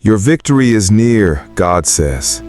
Your victory is near, God says.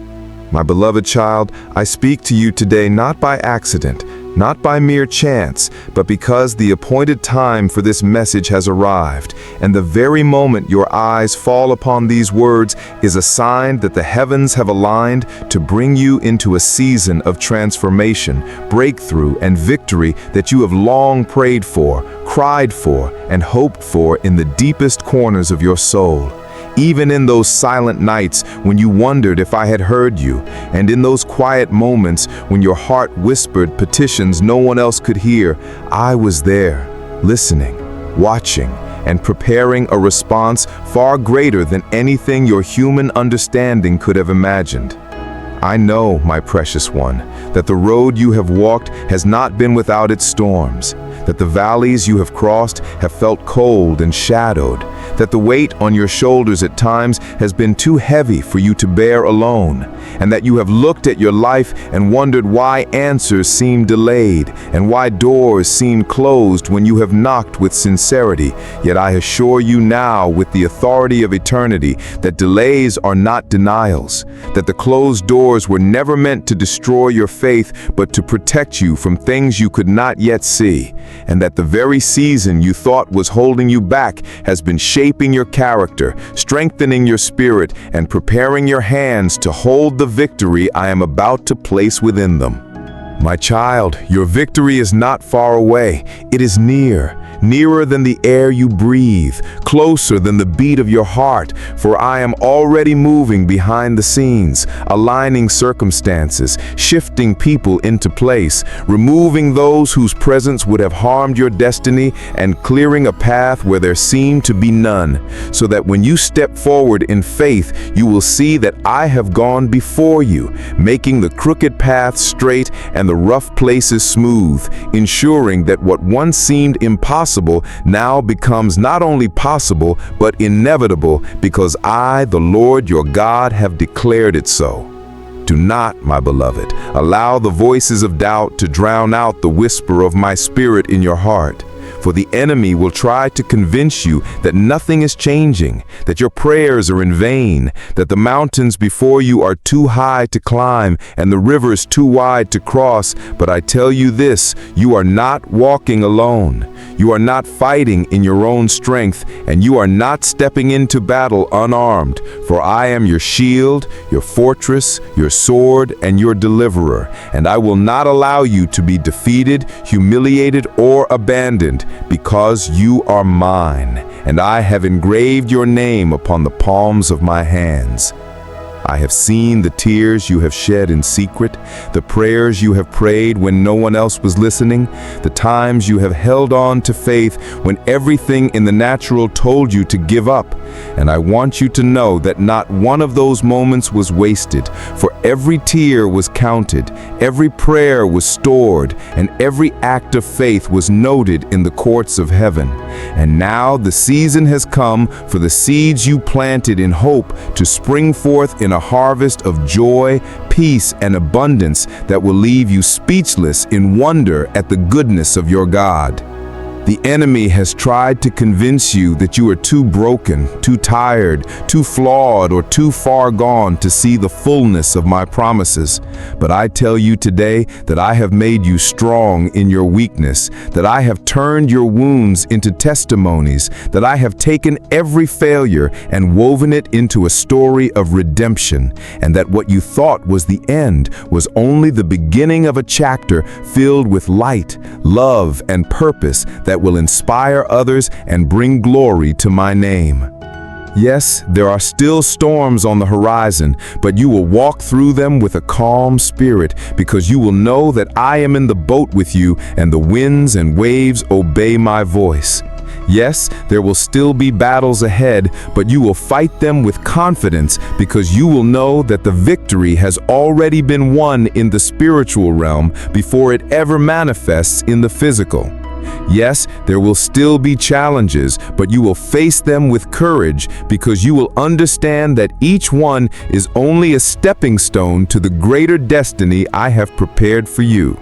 My beloved child, I speak to you today not by accident, not by mere chance, but because the appointed time for this message has arrived, and the very moment your eyes fall upon these words is a sign that the heavens have aligned to bring you into a season of transformation, breakthrough, and victory that you have long prayed for, cried for, and hoped for in the deepest corners of your soul. Even in those silent nights when you wondered if I had heard you, and in those quiet moments when your heart whispered petitions no one else could hear, I was there, listening, watching, and preparing a response far greater than anything your human understanding could have imagined. I know, my precious one, that the road you have walked has not been without its storms, that the valleys you have crossed have felt cold and shadowed, that the weight on your shoulders at times has been too heavy for you to bear alone, and that you have looked at your life and wondered why answers seem delayed and why doors seem closed when you have knocked with sincerity. Yet I assure you now with the authority of eternity that delays are not denials, that the closed doors were never meant to destroy your faith but to protect you from things you could not yet see, and that the very season you thought was holding you back has been shaping your character, strengthening your spirit, and preparing your hands to hold the victory I am about to place within them. My child, your victory is not far away. It is near, nearer than the air you breathe, closer than the beat of your heart, for I am already moving behind the scenes, aligning circumstances, shifting people into place, removing those whose presence would have harmed your destiny, and clearing a path where there seemed to be none, so that when you step forward in faith, you will see that I have gone before you, making the crooked path straight and the rough places smooth, ensuring that what once seemed impossible now becomes not only possible but inevitable, because I, the Lord your God, have declared it so. Do not, my beloved, allow the voices of doubt to drown out the whisper of my spirit in your heart. For the enemy will try to convince you that nothing is changing, that your prayers are in vain, that the mountains before you are too high to climb and the rivers too wide to cross. But I tell you this, you are not walking alone. You are not fighting in your own strength, and you are not stepping into battle unarmed. For I am your shield, your fortress, your sword, and your deliverer, and I will not allow you to be defeated, humiliated, or abandoned, because you are mine, and I have engraved your name upon the palms of my hands. I have seen the tears you have shed in secret, the prayers you have prayed when no one else was listening, the times you have held on to faith when everything in the natural told you to give up. And I want you to know that not one of those moments was wasted, for every tear was counted, every prayer was stored, and every act of faith was noted in the courts of heaven. And now the season has come for the seeds you planted in hope to spring forth in a harvest of joy, peace, and abundance that will leave you speechless in wonder at the goodness of your God. The enemy has tried to convince you that you are too broken, too tired, too flawed, or too far gone to see the fullness of my promises. But I tell you today that I have made you strong in your weakness, that I have turned your wounds into testimonies, that I have taken every failure and woven it into a story of redemption, and that what you thought was the end was only the beginning of a chapter filled with light, love, and purpose that will inspire others and bring glory to my name. Yes, there are still storms on the horizon, but you will walk through them with a calm spirit, because you will know that I am in the boat with you, and the winds and waves obey my voice. Yes, there will still be battles ahead, but you will fight them with confidence, because you will know that the victory has already been won in the spiritual realm before it ever manifests in the physical. Yes, there will still be challenges, but you will face them with courage, because you will understand that each one is only a stepping stone to the greater destiny I have prepared for you.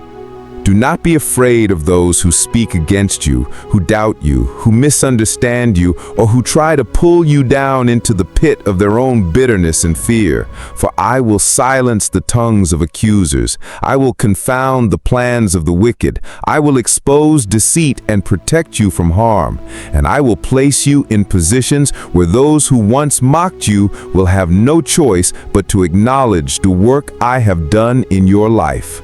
Do not be afraid of those who speak against you, who doubt you, who misunderstand you, or who try to pull you down into the pit of their own bitterness and fear. For I will silence the tongues of accusers. I will confound the plans of the wicked. I will expose deceit and protect you from harm. And I will place you in positions where those who once mocked you will have no choice but to acknowledge the work I have done in your life.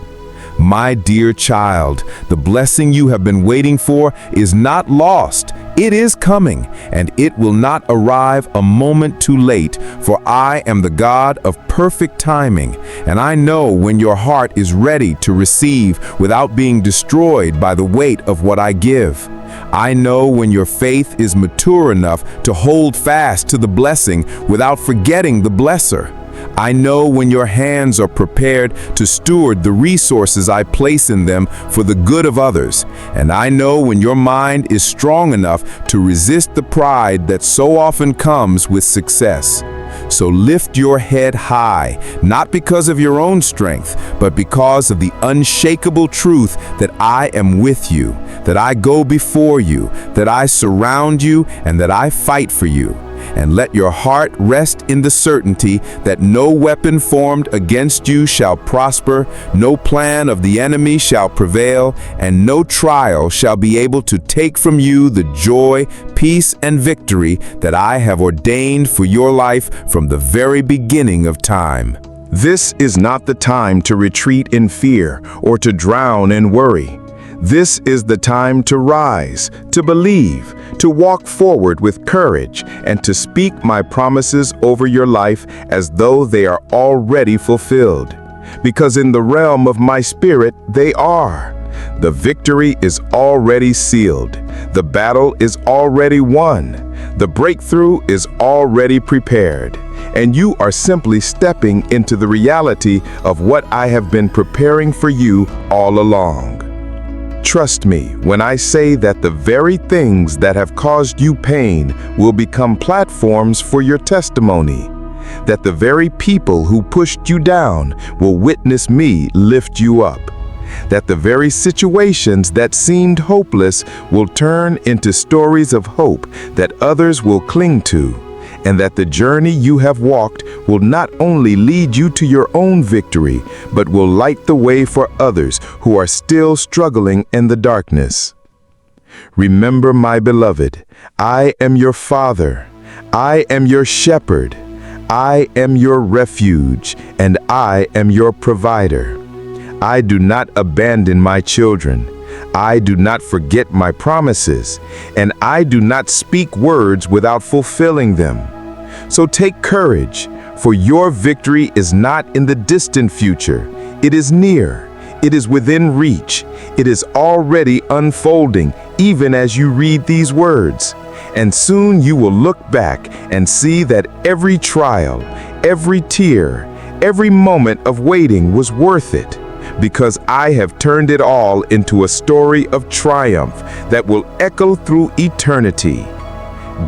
My dear child, the blessing you have been waiting for is not lost. It is coming, and it will not arrive a moment too late, for I am the God of perfect timing, and I know when your heart is ready to receive without being destroyed by the weight of what I give. I know when your faith is mature enough to hold fast to the blessing without forgetting the blesser. I know when your hands are prepared to steward the resources I place in them for the good of others, and I know when your mind is strong enough to resist the pride that so often comes with success. So lift your head high, not because of your own strength, but because of the unshakable truth that I am with you, that I go before you, that I surround you, and that I fight for you. And let your heart rest in the certainty that no weapon formed against you shall prosper, no plan of the enemy shall prevail, and no trial shall be able to take from you the joy, peace, and victory that I have ordained for your life from the very beginning of time. This is not the time to retreat in fear or to drown in worry. This is the time to rise, to believe, to walk forward with courage, and to speak my promises over your life as though they are already fulfilled. Because in the realm of my spirit, they are. The victory is already sealed. The battle is already won. The breakthrough is already prepared. And you are simply stepping into the reality of what I have been preparing for you all along. Trust me when I say that the very things that have caused you pain will become platforms for your testimony. That the very people who pushed you down will witness me lift you up. That the very situations that seemed hopeless will turn into stories of hope that others will cling to. And that the journey you have walked will not only lead you to your own victory, but will light the way for others who are still struggling in the darkness. Remember, my beloved, I am your Father. I am your shepherd. I am your refuge, and I am your provider. I do not abandon my children. I do not forget my promises, and I do not speak words without fulfilling them. So take courage, for your victory is not in the distant future. It is near. It is within reach. It is already unfolding, even as you read these words. And soon you will look back and see that every trial, every tear, every moment of waiting was worth it. Because I have turned it all into a story of triumph that will echo through eternity.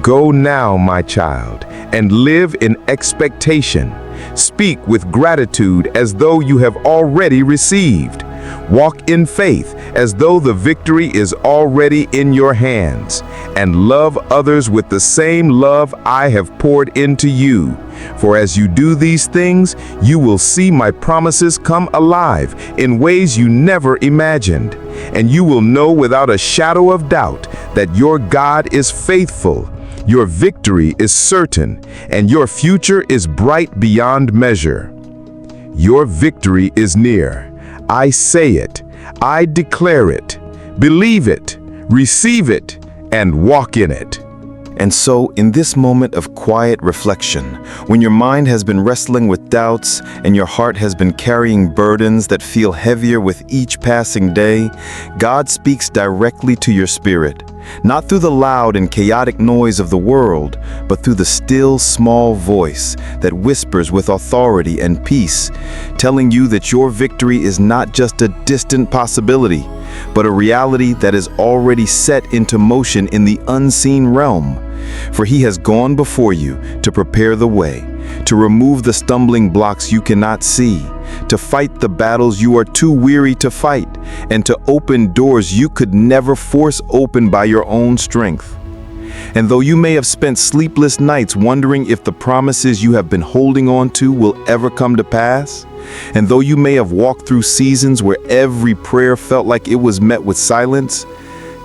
Go now, my child, and live in expectation. Speak with gratitude as though you have already received. Walk in faith as though the victory is already in your hands, and love others with the same love I have poured into you. For as you do these things, you will see my promises come alive in ways you never imagined, and you will know without a shadow of doubt that your God is faithful, your victory is certain, and your future is bright beyond measure. Your victory is near. I say it, I declare it, believe it, receive it, and walk in it. And so, in this moment of quiet reflection, when your mind has been wrestling with doubts and your heart has been carrying burdens that feel heavier with each passing day, God speaks directly to your spirit, not through the loud and chaotic noise of the world, but through the still, small voice that whispers with authority and peace, telling you that your victory is not just a distant possibility, but a reality that is already set into motion in the unseen realm. For He has gone before you to prepare the way, to remove the stumbling blocks you cannot see, to fight the battles you are too weary to fight, and to open doors you could never force open by your own strength. And though you may have spent sleepless nights wondering if the promises you have been holding on to will ever come to pass, and though you may have walked through seasons where every prayer felt like it was met with silence,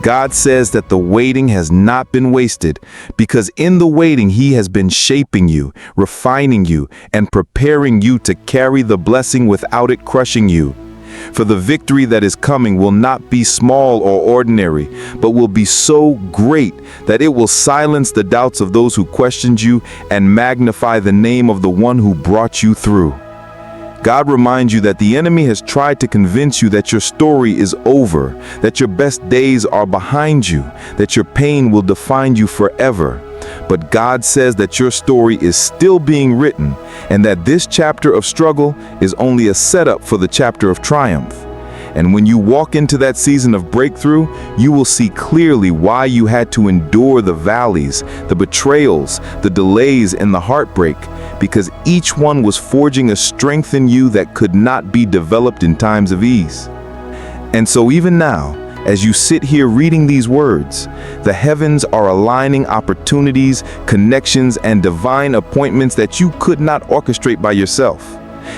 God says that the waiting has not been wasted, because in the waiting He has been shaping you, refining you, and preparing you to carry the blessing without it crushing you. For the victory that is coming will not be small or ordinary, but will be so great that it will silence the doubts of those who questioned you and magnify the name of the one who brought you through. God reminds you that the enemy has tried to convince you that your story is over, that your best days are behind you, that your pain will define you forever. But God says that your story is still being written, and that this chapter of struggle is only a setup for the chapter of triumph. And when you walk into that season of breakthrough, you will see clearly why you had to endure the valleys, the betrayals, the delays, and the heartbreak, because each one was forging a strength in you that could not be developed in times of ease. And so even now, as you sit here reading these words, the heavens are aligning opportunities, connections, and divine appointments that you could not orchestrate by yourself.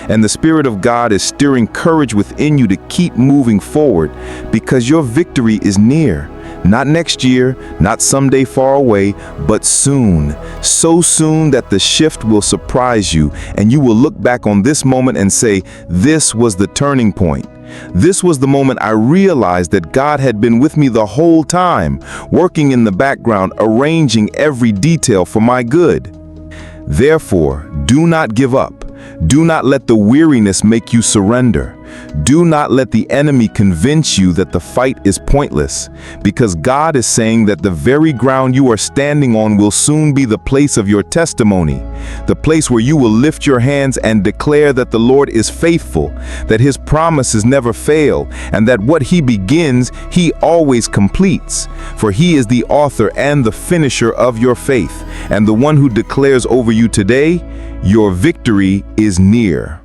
And the Spirit of God is stirring courage within you to keep moving forward, because your victory is near. Not next year, not someday far away, but soon. So soon that the shift will surprise you, and you will look back on this moment and say, "This was the turning point. This was the moment I realized that God had been with me the whole time, working in the background, arranging every detail for my good." Therefore, do not give up. Do not let the weariness make you surrender. Do not let the enemy convince you that the fight is pointless, because God is saying that the very ground you are standing on will soon be the place of your testimony, the place where you will lift your hands and declare that the Lord is faithful, that His promises never fail, and that what He begins, He always completes. For He is the author and the finisher of your faith, and the one who declares over you today, your victory is near.